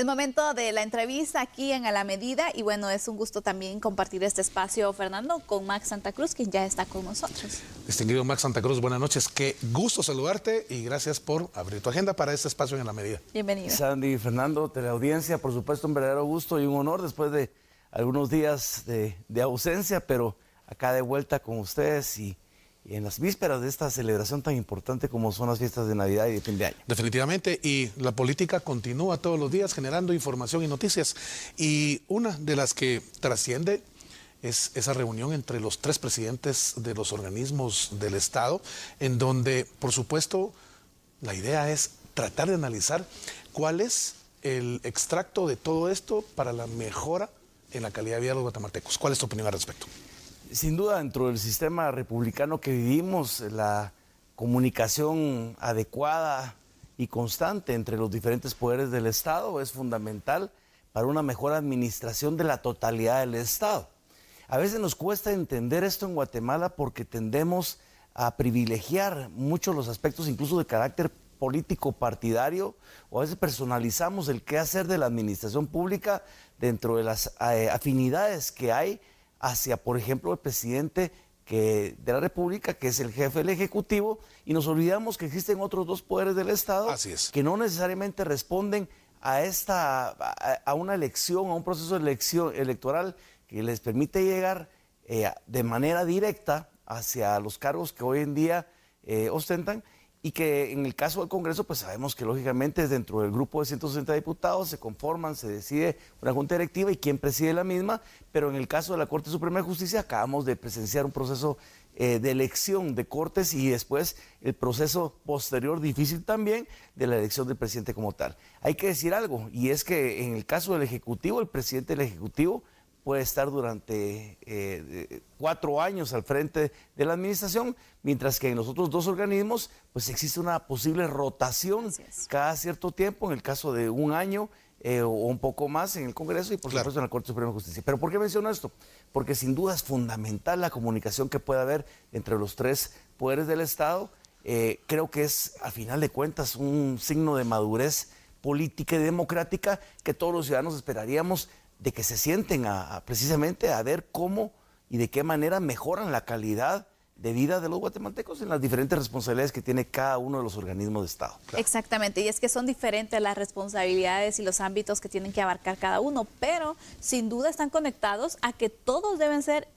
Es momento de la entrevista aquí en A la Medida y bueno, es un gusto también compartir este espacio, Fernando, con Max Santa Cruz, quien ya está con nosotros. Distinguido Max Santa Cruz, buenas noches. Qué gusto saludarte y gracias por abrir tu agenda para este espacio en A la Medida. Bienvenido. Sandy, Fernando, teleaudiencia, por supuesto un verdadero gusto y un honor después de algunos días de ausencia, pero acá de vuelta con ustedes y en las vísperas de esta celebración tan importante como son las fiestas de Navidad y de fin de año. Definitivamente, y la política continúa todos los días generando información y noticias. Y una de las que trasciende es esa reunión entre los 3 presidentes de los organismos del Estado, en donde, por supuesto, la idea es tratar de analizar cuál es el extracto de todo esto para la mejora en la calidad de vida de los guatemaltecos. ¿Cuál es tu opinión al respecto? Sin duda, dentro del sistema republicano que vivimos, la comunicación adecuada y constante entre los diferentes poderes del Estado es fundamental para una mejor administración de la totalidad del Estado. A veces nos cuesta entender esto en Guatemala porque tendemos a privilegiar mucho los aspectos incluso de carácter político partidario, o a veces personalizamos el quehacer de la administración pública dentro de las afinidades que hay hacia, por ejemplo, el presidente de la República, que es el jefe del Ejecutivo, y nos olvidamos que existen otros 2 poderes del Estado que no necesariamente responden a una elección, a un proceso de elección electoral que les permite llegar de manera directa hacia los cargos que hoy en día ostentan, y que en el caso del Congreso, pues sabemos que lógicamente dentro del grupo de 160 diputados se conforman, se decide una junta directiva y quién preside la misma, pero en el caso de la Corte Suprema de Justicia acabamos de presenciar un proceso de elección de cortes y después el proceso posterior difícil también de la elección del presidente como tal. Hay que decir algo, y es que en el caso del Ejecutivo, el presidente del Ejecutivo puede estar durante 4 años al frente de la administración, mientras que en los otros 2 organismos pues existe una posible rotación cada cierto tiempo, en el caso de 1 año o un poco más en el Congreso y por supuesto en la Corte Suprema de Justicia. ¿Pero por qué menciono esto? Porque sin duda es fundamental la comunicación que puede haber entre los 3 poderes del Estado. Creo que es, a final de cuentas, un signo de madurez política y democrática que todos los ciudadanos esperaríamos de que se sienten precisamente a ver cómo y de qué manera mejoran la calidad de vida de los guatemaltecos en las diferentes responsabilidades que tiene cada uno de los organismos de Estado. Claro. Exactamente, y es que son diferentes las responsabilidades y los ámbitos que tienen que abarcar cada uno, pero sin duda están conectados a que todos deben ser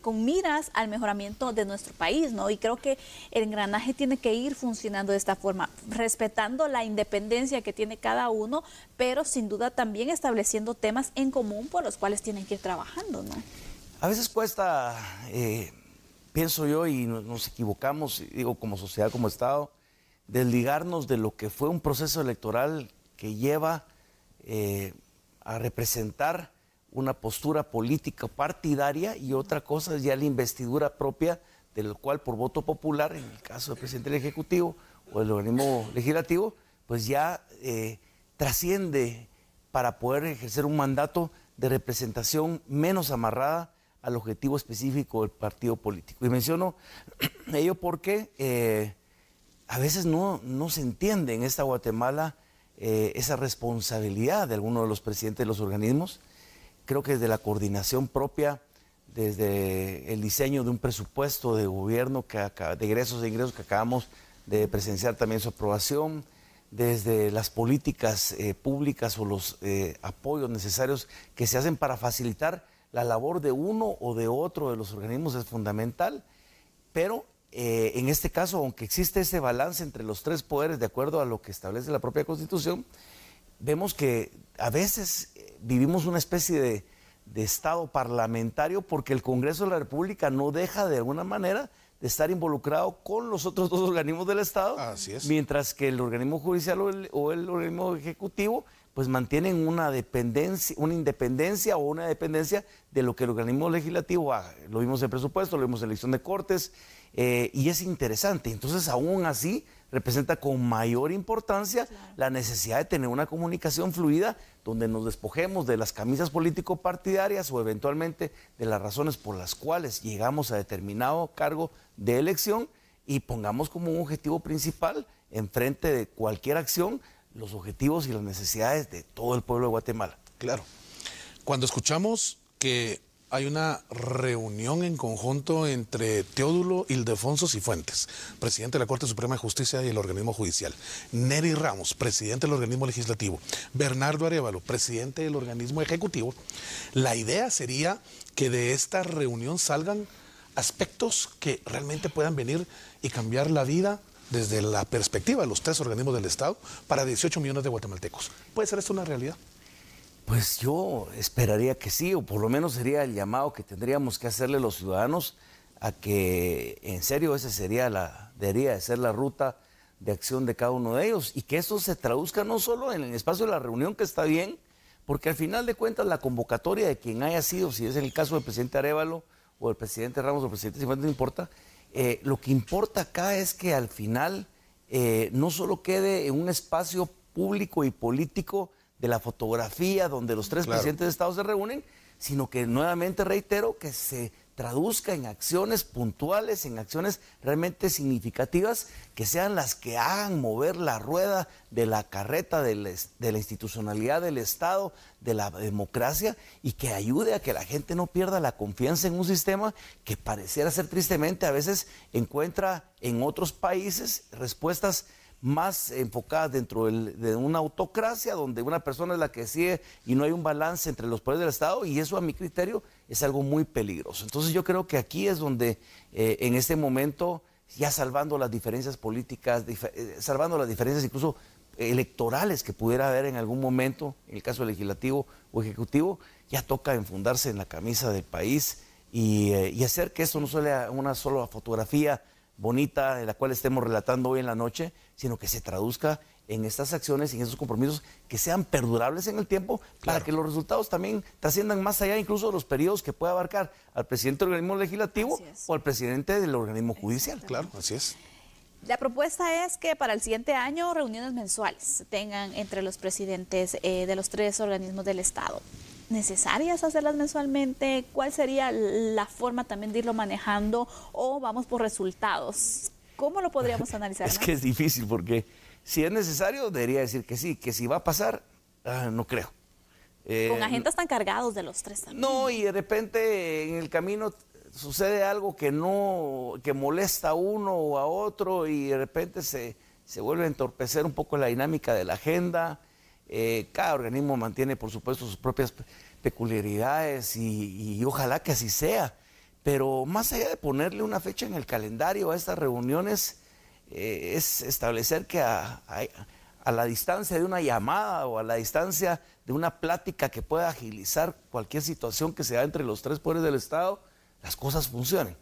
con miras al mejoramiento de nuestro país, ¿no? Y creo que el engranaje tiene que ir funcionando de esta forma, respetando la independencia que tiene cada uno, pero sin duda también estableciendo temas en común por los cuales tienen que ir trabajando, ¿no? A veces cuesta... pienso yo, y nos equivocamos, digo, como sociedad, como Estado, desligarnos de lo que fue un proceso electoral que lleva a representar una postura política partidaria, y otra cosa es ya la investidura propia, del cual por voto popular, en el caso del presidente del Ejecutivo o del organismo legislativo, pues ya trasciende para poder ejercer un mandato de representación menos amarrada al objetivo específico del partido político. Y menciono ello porque a veces no se entiende en esta Guatemala esa responsabilidad de algunos de los presidentes de los organismos. Creo que desde la coordinación propia, desde el diseño de un presupuesto de gobierno de egresos e ingresos que acabamos de presenciar también su aprobación, desde las políticas públicas o los apoyos necesarios que se hacen para facilitar la labor de uno o de otro de los organismos es fundamental, pero en este caso, aunque existe ese balance entre los 3 poderes de acuerdo a lo que establece la propia Constitución, vemos que a veces vivimos una especie de Estado parlamentario porque el Congreso de la República no deja de alguna manera de estar involucrado con los otros 2 organismos del Estado, mientras que el organismo judicial o el organismo ejecutivo pues mantienen una independencia o una dependencia de lo que el organismo legislativo haga. Lo vimos en presupuesto, lo vimos en elección de cortes, y es interesante. Entonces, aún así, representa con mayor importancia la necesidad de tener una comunicación fluida donde nos despojemos de las camisas político-partidarias o eventualmente de las razones por las cuales llegamos a determinado cargo de elección y pongamos como un objetivo principal, enfrente de cualquier acción, los objetivos y las necesidades de todo el pueblo de Guatemala. Claro. Cuando escuchamos que hay una reunión en conjunto entre Teodulo Ildefonso Cifuentes, presidente de la Corte Suprema de Justicia y el organismo judicial, Nery Ramos, presidente del organismo legislativo, Bernardo Arévalo, presidente del organismo ejecutivo, la idea sería que de esta reunión salgan aspectos que realmente puedan venir y cambiar la vida desde la perspectiva de los tres organismos del Estado para 18 millones de guatemaltecos. ¿Puede ser esto una realidad? Pues yo esperaría que sí, o por lo menos sería el llamado que tendríamos que hacerle los ciudadanos a que en serio esa debería de ser la ruta de acción de cada uno de ellos y que eso se traduzca no solo en el espacio de la reunión, que está bien, porque al final de cuentas la convocatoria de quien haya sido, si es el caso del presidente Arévalo o el presidente Ramos o el presidente Cifuentes, no importa, lo que importa acá es que al final no solo quede en un espacio público y político de la fotografía donde los tres presidentes de Estado se reúnen, sino que nuevamente reitero que se traduzca en acciones puntuales, en acciones realmente significativas, que sean las que hagan mover la rueda de la carreta de la institucionalidad del Estado, de la democracia, y que ayude a que la gente no pierda la confianza en un sistema que pareciera ser tristemente a veces encuentra en otros países respuestas más enfocadas dentro de una autocracia donde una persona es la que decide y no hay un balance entre los poderes del Estado, y eso a mi criterio es algo muy peligroso. Entonces yo creo que aquí es donde en este momento, ya salvando las diferencias políticas, salvando las diferencias incluso electorales que pudiera haber en algún momento, en el caso legislativo o ejecutivo, ya toca enfundarse en la camisa del país y hacer que eso no sea una sola fotografía bonita de la cual estemos relatando hoy en la noche, sino que se traduzca en estas acciones y en esos compromisos que sean perdurables en el tiempo, para que los resultados también trasciendan más allá incluso de los periodos que pueda abarcar al presidente del organismo legislativo o al presidente del organismo judicial. Claro, así es. La propuesta es que para el siguiente año reuniones mensuales se tengan entre los presidentes de los tres organismos del Estado. ¿Necesarias hacerlas mensualmente? ¿Cuál sería la forma también de irlo manejando, o vamos por resultados? ¿Cómo lo podríamos analizar? Es que es difícil, porque si es necesario debería decir que sí, que si va a pasar, no creo. Con agendas tan cargados de los tres también. No, y de repente en el camino sucede algo que molesta a uno o a otro, y de repente se vuelve a entorpecer un poco la dinámica de la agenda. Cada organismo mantiene, por supuesto, sus propias peculiaridades y ojalá que así sea. Pero más allá de ponerle una fecha en el calendario a estas reuniones, es establecer que a la distancia de una llamada o a la distancia de una plática que pueda agilizar cualquier situación que se da entre los tres poderes del Estado, las cosas funcionen.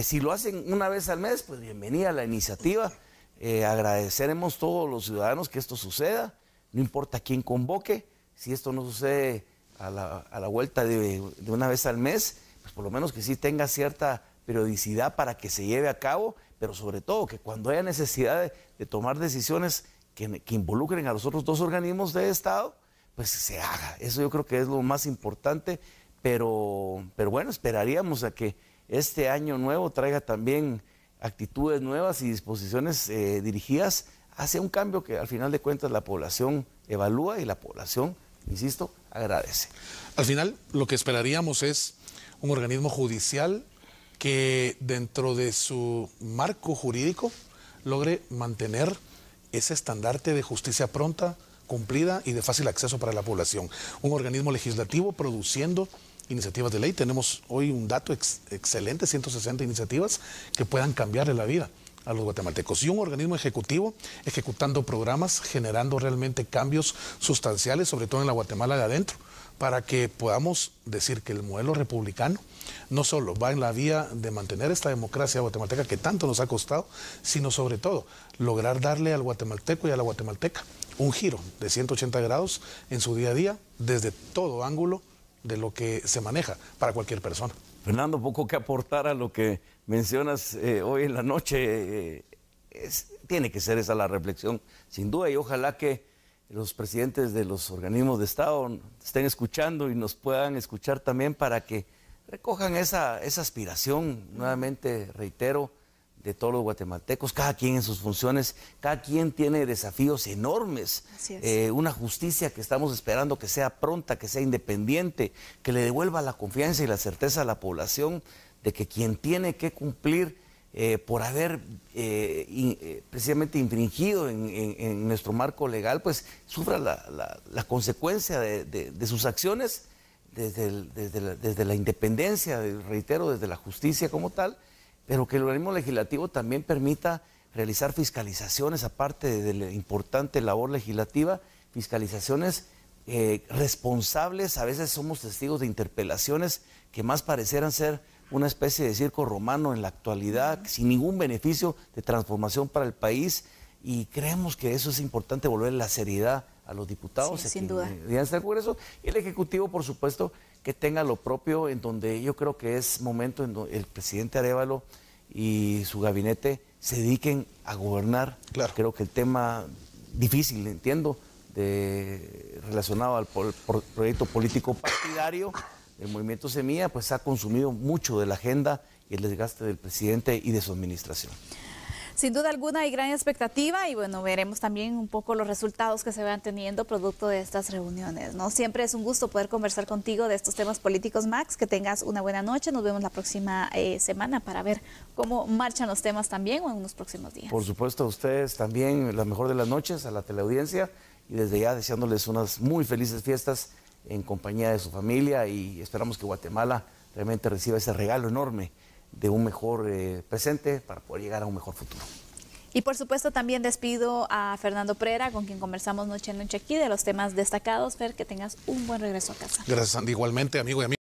Si lo hacen una vez al mes, pues bienvenida la iniciativa. Agradeceremos todos los ciudadanos que esto suceda. No importa quién convoque, si esto no sucede a la vuelta de una vez al mes, pues por lo menos que sí tenga cierta periodicidad para que se lleve a cabo, pero sobre todo que cuando haya necesidad de tomar decisiones que involucren a los otros dos organismos de Estado, pues se haga. Eso yo creo que es lo más importante, pero bueno, esperaríamos a que este año nuevo traiga también actitudes nuevas y disposiciones dirigidas hacia un cambio que al final de cuentas la población evalúa y la población, insisto, agradece. Al final lo que esperaríamos es un organismo judicial que dentro de su marco jurídico logre mantener ese estandarte de justicia pronta, cumplida y de fácil acceso para la población. Un organismo legislativo produciendo iniciativas de ley. Tenemos hoy un dato excelente, 160 iniciativas que puedan cambiarle la vida a los guatemaltecos, y un organismo ejecutivo ejecutando programas, generando realmente cambios sustanciales, sobre todo en la Guatemala de adentro, para que podamos decir que el modelo republicano no solo va en la vía de mantener esta democracia guatemalteca que tanto nos ha costado, sino sobre todo lograr darle al guatemalteco y a la guatemalteca un giro de 180 grados en su día a día, desde todo ángulo de lo que se maneja para cualquier persona. Fernando, poco que aportar a lo que mencionas hoy en la noche. Tiene que ser esa la reflexión, sin duda, y ojalá que los presidentes de los organismos de Estado estén escuchando y nos puedan escuchar también, para que recojan esa aspiración, nuevamente reitero, de todos los guatemaltecos, cada quien en sus funciones, cada quien tiene desafíos enormes. Así es. Una justicia que estamos esperando que sea pronta, que sea independiente, que le devuelva la confianza y la certeza a la población de que quien tiene que cumplir por haber precisamente infringido en nuestro marco legal, pues sufra la consecuencia de sus acciones desde la independencia, reitero, desde la justicia como tal, pero que el organismo legislativo también permita realizar fiscalizaciones, aparte de la importante labor legislativa, fiscalizaciones responsables. A veces somos testigos de interpelaciones que más parecieran ser una especie de circo romano en la actualidad, sin ningún beneficio de transformación para el país, y creemos que eso es importante, volver la seriedad a los diputados, sí, sin duda. El Congreso, y el Ejecutivo, por supuesto, que tenga lo propio, en donde yo creo que es momento en donde el presidente Arévalo y su gabinete se dediquen a gobernar. Claro. Creo que el tema difícil, entiendo, relacionado al proyecto político partidario, el movimiento Semilla, pues ha consumido mucho de la agenda y el desgaste del presidente y de su administración. Sin duda alguna hay gran expectativa y bueno, veremos también un poco los resultados que se van teniendo producto de estas reuniones, ¿no? Siempre es un gusto poder conversar contigo de estos temas políticos, Max. Que tengas una buena noche. Nos vemos la próxima semana para ver cómo marchan los temas también o en unos próximos días. Por supuesto, a ustedes también la mejor de las noches, a la teleaudiencia, y desde ya deseándoles unas muy felices fiestas en compañía de su familia, y esperamos que Guatemala realmente reciba ese regalo enorme de un mejor presente para poder llegar a un mejor futuro. Y por supuesto también despido a Fernando Prera, con quien conversamos noche a noche aquí de los temas destacados. Fer, que tengas un buen regreso a casa. Gracias, Sandy. Igualmente, amigo y amigo.